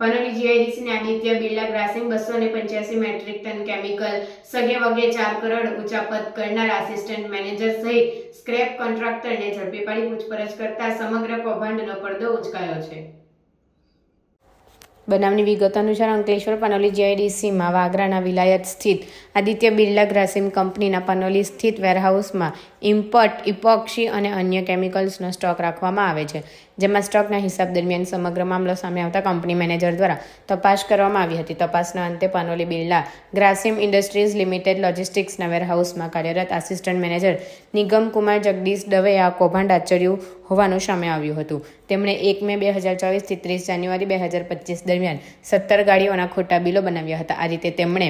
પનોલી જીઆઈડીસીને Aditya Birla Grasim 285 metric ton chemical સગે વગે 4 કરોડ ઉચાપત કરનાર આસિસ્ટન્ટ મેનેજર સહિત સ્ક્રેપ કોન્ટ્રાક્ટરને ઝડપી પાડી પૂછપરછ કરતા સમગ્ર કૌભાંડનો પડદો ઉચકાયો છે। બનાવની વિગત અનુસાર અંકલેશ્વર પનોલી જીઆઈડીસીમાં વાગરાના વિલાયત સ્થિત આદિત્ય બિરલા ગ્રાસિમ કંપનીના પનોલી સ્થિત વેરહાઉસમાં ઇમ્પોર્ટ ઇપોક્સી અને અન્ય કેમિકલ્સનો સ્ટોક રાખવામાં આવે છે, જેમાં સ્ટોકના હિસાબ દરમિયાન સમગ્ર મામલો સામે આવતા કંપની મેનેજર દ્વારા તપાસ કરવામાં આવી હતી। તપાસના અંતે પનોલી બિરલા ગ્રાસિમ ઇન્ડસ્ટ્રીઝ લિમિટેડ લોજિસ્ટિક્સના વેરહાઉસમાં કાર્યરત આસિસ્ટન્ટ મેનેજર નિગમ કુમાર જગદીશ દવેએ આ કૌભાંડ આચર્યું હોવાનું સામે આવ્યું હતું। તેમણે 1 મે 2024 થી 30 જાન્યુઆરી 2025 દરમિયાન 17 ગાડીઓના ખોટા બિલો બનાવ્યા હતા। આ રીતે તેમણે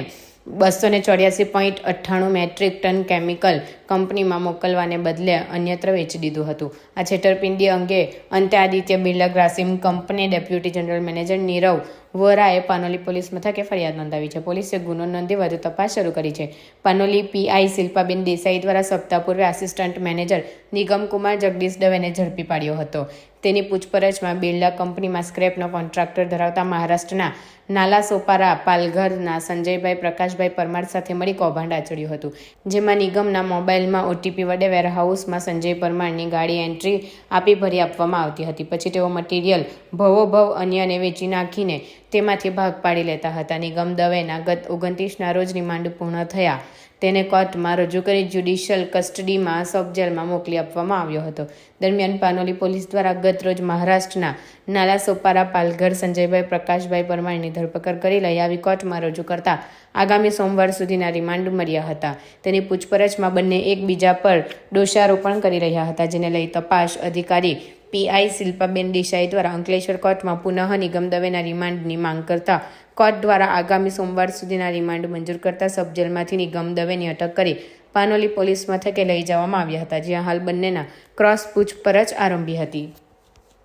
284.98 મેટ્રિક ટન કેમિકલ કંપનીમાં મોકલવાને બદલે અન્યત્ર વેચી દીધું હતું। આ છેતરપિંડી અંગે અંતે Aditya Birla Grasim company deputy general manager Nirav વોરાએ પાનોલી પોલીસ મથકે ફરિયાદ નોંધાવી છે। પોલીસે ગુનો નોંધી વધુ તપાસ શરૂ કરી છે। પાનોલી પીઆઈ શિલ્પાબેન દેસાઈ દ્વારા સપ્તાહ પૂર્વે આસિસ્ટન્ટ મેનેજર નિગમ કુમાર જગદીશ દવેને ઝડપી પાડ્યો હતો। તેની પૂછપરછમાં બિરલા કંપનીમાં સ્ક્રેપનો કોન્ટ્રાક્ટર ધરાવતા મહારાષ્ટ્રના નાલાસોપારા પાલઘરના સંજયભાઈ પ્રકાશભાઈ પરમાર સાથે મળી કૌભાંડ આચર્યું હતું, જેમાં નિગમના મોબાઈલમાં ઓટીપી વડે વેરહાઉસમાં સંજય પરમારની ગાડી એન્ટ્રી આપી ભરી આપવામાં આવતી હતી। પછી તેઓ મટીરિયલ ભવોભવ અન્યને વેચી નાખીને તેમાંથી ભાગ પાડી લેતા હતા। નિગમ દવેના ગત 29ના રોજ રિમાન્ડ પૂર્ણ થયા તેને કોર્ટમાં રજૂ કરી જ્યુડિશિયલ કસ્ટડીમાં સબ જેલમાં મોકલી આપવામાં આવ્યો હતો। દરમિયાન પાનોલી પોલીસ દ્વારા ગત રોજ મહારાષ્ટ્રના નાલાસોપારા પાલઘર સંજયભાઈ પ્રકાશભાઈ પરમારની ધરપકડ કરી લઈ આવી કોર્ટમાં રજૂ કરતા આગામી સોમવાર સુધીના રિમાન્ડ મળ્યા હતા। તેની પૂછપરછમાં બંને એકબીજા પર દોષારોપણ કરી રહ્યા હતા, જેને લઈ તપાસ અધિકારી પીઆઈ શિલ્પાબેન દેસાઈ દ્વારા અંકલેશ્વર કોર્ટમાં પુનઃ નિગમ દવેના રિમાન્ડની માંગ કરતા કોર્ટ દ્વારા આગામી સોમવાર સુધીના રિમાન્ડ મંજૂર કરતા સબજેલમાંથી નિગમ દવેની અટક કરી પાનોલી પોલીસ મથકે લઈ જવામાં આવ્યા હતા, જ્યાં હાલ બંનેના ક્રોસ પૂછપરછ આરંભી હતી।